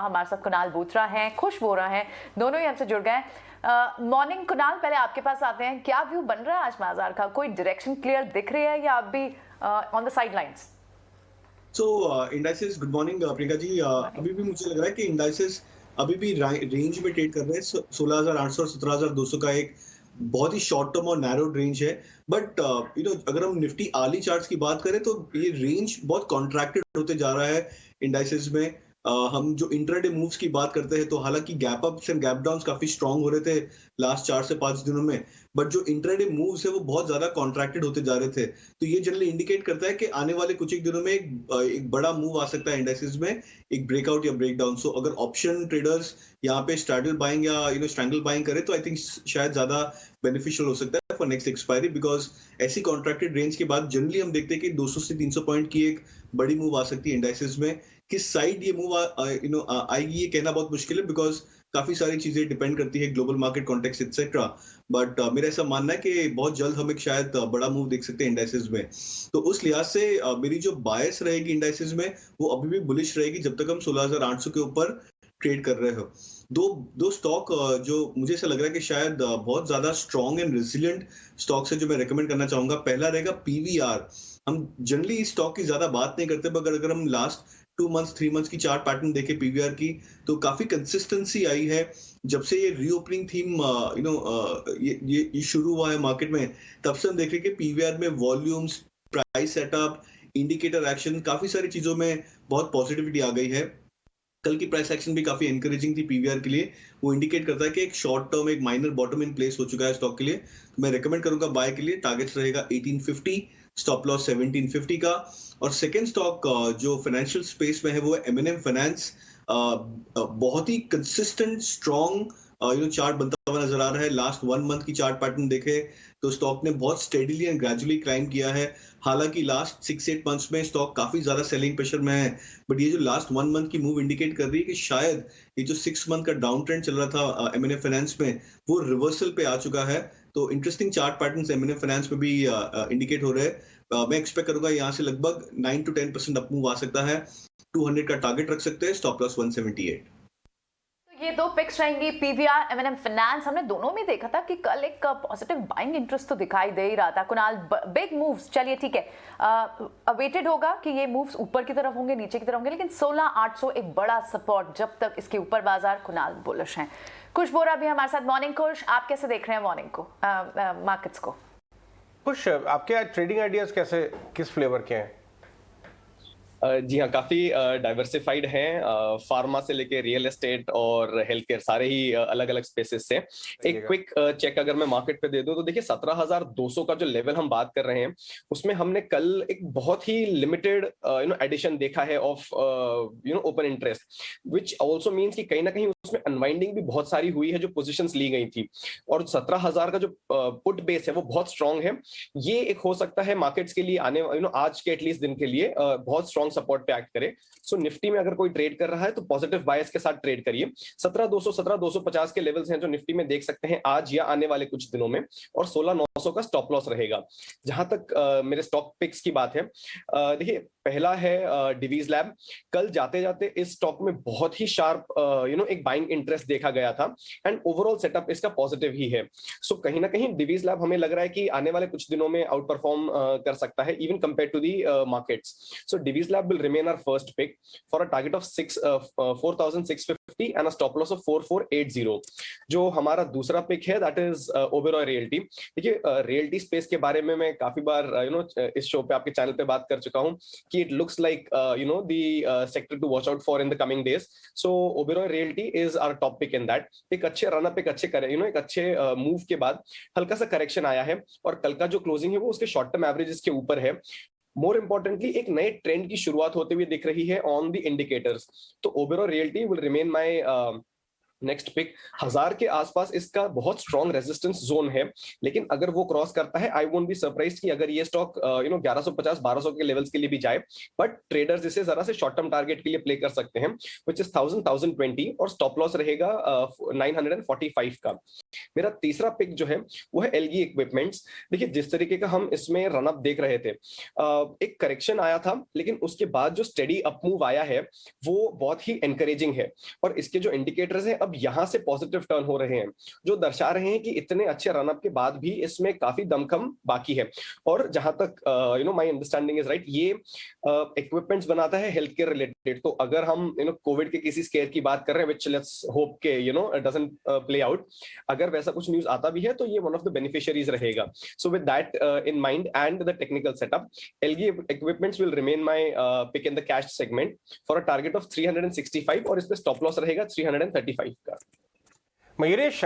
हमारे साथ कुणाल बोथरा हैं, खुश बोरा हैं, दोनों ही हमसे जुड़ गए हैं। मॉर्निंग कुणाल, पहले आपके पास आते हैं, क्या व्यू बन रहा है आज बाजार का? कोई डायरेक्शन क्लियर दिख रही है या आप भी on the side lines? So indices, good morning Priyanka ji. अभी भी मुझे लग रहा है कि इंडाइसेस अभी भी रेंज में ट्रेड कर रहे हैं। 16,800 और 17,200 का एक बहुत ही शॉर्ट टर्म और नैरो रेंज है। बट अगर हम निफ्टी आर्ली चार्ट्स की बात करें तो ये रेंज बहुत कॉन्ट्रैक्टेड होते जा रहा है इंडाइसेस में। हम जो इंट्राडे मूव्स की बात करते हैं तो हालांकि gap ups and gap downs काफी स्ट्रांग हो रहे थे लास्ट 4 से 5 दिनों में, बट जो इंट्राडे मूव्स है वो बहुत ज्यादा कॉन्ट्रैक्टेड होते जा रहे थे। तो ये जनरली इंडिकेट करता है कि आने वाले कुछ एक दिनों में एक बड़ा मूव आ सकता है इंडाइसेस में, एक ब्रेकआउट या ब्रेकडाउन। सो अगर ऑप्शन ट्रेडर्स यहाँ पे स्ट्रैडल बाइंग या स्ट्रैंगल बाइंग करे तो आई थिंक शायद ज्यादा बेनिफिशियल हो सकता है फॉर नेक्स्ट एक्सपायरी, बिकॉज ऐसी कॉन्ट्रैक्टेड रेंज के बाद जनरली हम देखते हैं कि 200 से 300 पॉइंट की एक बड़ी मूव आ सकती है इंडाइसेस में। किस साइड ये मूव आएगी ये कहना बहुत मुश्किल है, बिकॉज काफी सारी चीजें डिपेंड करती है, global market context etcetera. But मेरा ऐसा मानना है कि बहुत जल्द हम एक शायद बड़ा मूव देख सकते हैं इंडाइसेस में। तो उस लिहाज से मेरी जो बायस रहेगी इंडाइसेस में वो अभी भी बुलिश रहेगी जब तक हम 16,800 के ऊपर ट्रेड कर रहे हो। दो दो स्टॉक जो मुझे ऐसा लग रहा है कि शायद बहुत ज्यादा स्ट्रॉन्ग एंड रेजिलिएंट स्टॉक्स है जो मैं रेकमेंड करना चाहूंगा। पहला रहेगा पीवीआर। हम जनरली इस स्टॉक की ज्यादा बात नहीं करते, मगर अगर हम लास्ट 2 मंथ्स 3 मंथ्स की चार्ट पैटर्न देखे पीवीआर की तो काफी कंसिस्टेंसी आई है। जब से ये रीओपनिंग थीम ये शुरू हुआ है मार्केट में, तब से हम देख रहे हैं कि पीवीआर में volumes, price setup, indicator action, काफी सारी चीजों में बहुत पॉजिटिविटी आ गई है। कल की प्राइस एक्शन भी काफी एनकरेजिंग थी पीवीआर के लिए। वो इंडिकेट करता है कि एक शॉर्ट टर्म एक माइनर बॉटम इन प्लेस हो चुका है स्टॉक के लिए। तो मैं रेकमेंड करूंगा बाय के लिए। टारगेट्स रहेगा 1850, स्टॉप लॉस 1750 का। और सेकंड स्टॉक जो फाइनेंशियल स्पेस में है वो है एमएनएम फाइनेंस। बहुत ही कंसिस्टेंट स्ट्रॉन्ग चार्ट बनता हुआ नजर आ रहा है। लास्ट 1 मंथ की चार्ट पैटर्न देखे तो स्टॉक ने बहुत स्टेडीली एंड ग्रेजुअली क्लाइम किया है। हालांकि लास्ट 6-8 मंथ्स में स्टॉक काफी ज्यादा सेलिंग प्रेशर में है, बट ये जो लास्ट 1 मंथ की मूव इंडिकेट कर रही है कि शायद ये जो 6 मंथ का डाउन ट्रेंड चल रहा था एमएनएम फाइनेंस में वो रिवर्सल पे आ चुका है। तो interesting chart pattern MNM finance में भी इंडिकेट हो रहे हैं। मैं एक्सपेक्ट करूंगा यहाँ से लगभग 9 to 10% अप मूव आ सकता है। 200 का टारगेट रख सकते हैं, स्टॉप लॉस 178। तो ये दो पिक्स रहेंगी, पीवीआर, एमएनएम फाइनेंस। हमने दोनों में देखा था कि कल एक पॉजिटिव बाइंग इंटरेस्ट तो दिखाई दे ही रहा था। कुणाल, बिग मूव्स, चलिए ठीक है, अवेटेड होगा कि ये मूव्स ऊपर की तरफ होंगे, नीचे की तरफ होंगे, लेकिन 16,800 एक बड़ा सपोर्ट, जब तक इसके ऊपर बाजार। कुणाल बुलिश हैं। खुश बोरा भी हमारे साथ। मॉर्निंग खुश, आप कैसे देख रहे हैं मॉर्निंग को, मार्केट्स को? खुश, आपके ट्रेडिंग आइडियाज कैसे, किस फ्लेवर के हैं? जी हाँ, काफी डाइवर्सिफाइड हैं। फार्मा से लेके रियल एस्टेट और हेल्थ केयर, सारे ही अलग अलग स्पेसेस से। एक क्विक चेक अगर मैं मार्केट पे दे दूं तो देखिए 17,200 का जो लेवल हम बात कर रहे हैं उसमें हमने कल एक बहुत ही लिमिटेड एडिशन देखा है of open interest, which also means कि कहीं ना कहीं उसमें अनवाइंडिंग भी बहुत सारी हुई है जो पोजिशंस ली गई थी। और 17,000 का जो पुट बेस है वो बहुत स्ट्रांग है। ये एक हो सकता है मार्केट्स के लिए आने आज के एटलीस्ट दिन के लिए बहुत स्ट्रांग सपोर्ट पे एक्ट करे। सो निफ्टी में अगर कोई ट्रेड कर रहा है तो पॉजिटिव बायस के साथ ट्रेड करिए। 17,200 17,250 के लेवल्स हैं जो निफ्टी में देख सकते हैं आज या आने वाले कुछ दिनों में, और 16,900 का स्टॉप लॉस रहेगा। जहां तक मेरे स्टॉक पिक्स की बात है, देखिए पहला है डिवीज लैब। कल जाते जाते इस स्टॉक में बहुत ही शार्प एक बाइंग इंटरेस्ट देखा गया था एंड ओवरऑल सेटअप इसका पॉजिटिव ही है। सो कहीं ना कहीं डिवीज लैब हमें लग रहा है कि आने वाले कुछ दिनों में आउट परफॉर्म कर सकता है even compare to the markets. So Divi's Lab will remain our first pick for a target of 4,650 and a stop loss of 4,480। जो हमारा दूसरा पिक है दैट इज ओबेरॉय रियल्टी। देखिए रियल्टी स्पेस के बारे में मैं काफी बार इस शो पे आपके चैनल पे बात कर चुका हूं कि it looks like the sector to watch out for in the coming days. So Oberoi Realty is our top pick in that. एक अच्छे रनअप, एक अच्छे मूव के बाद हल्का सा करेक्शन आया है और कल का जो क्लोजिंग है वो उसके शॉर्ट टर्म एवरेजेस के ऊपर है। मोर इंपॉर्टेंटली एक नए ट्रेंड की शुरुआत होते हुए दिख रही है ऑन द इंडिकेटर्स। तो Oberoi realty will remain my next pick. 1000 के आसपास इसका बहुत स्ट्रॉन्ग रेजिस्टेंस जोन है, लेकिन अगर वो क्रॉस करता है आई वोंट बी सरप्राइज्ड कि अगर ये स्टॉक 1150-1200 के लेवल्स के लिए भी जाए। बट ट्रेडर्स इसे जरा से शॉर्ट टर्म टारगेट के लिए प्ले कर सकते हैं, व्हिच इज 1000-1020, और स्टॉप लॉस रहेगा 945 का। मेरा तीसरा पिक जो है वो है एलगी इक्विपमेंट्स। देखिए जिस तरीके का हम इसमें रन अप देख रहे थे, एक करेक्शन आया था, लेकिन उसके बाद जो स्टेडी अप मूव आया है वो बहुत ही एनकरेजिंग है। और इसके जो इंडिकेटर्स हैं अब यहाँ से पॉजिटिव टर्न हो रहे हैं, जो दर्शा रहे हैं कि इतने अच्छे रन अप के बाद भी इसमें काफी दमखम बाकी है। और जहां तक माय अंडरस्टैंडिंग इज राइट, ये इक्विपमेंट्स बनाता है हेल्थ केयर रिलेटेड। तो अगर हम कोविड के किसी स्केयर की बात कर रहे हैं, विच लेट्स होप के डजंट प्ले आउट, अगर वैसा कुछ न्यूज आता भी है तो ये वन ऑफ द बेनिफिशियरीज रहेगा। So with that in mind and the technical setup, Elgi equipments will remain my pick in the cash segment for a target of 365, और इस पे स्टॉप लॉस रहेगा 335 का। मयूरेश,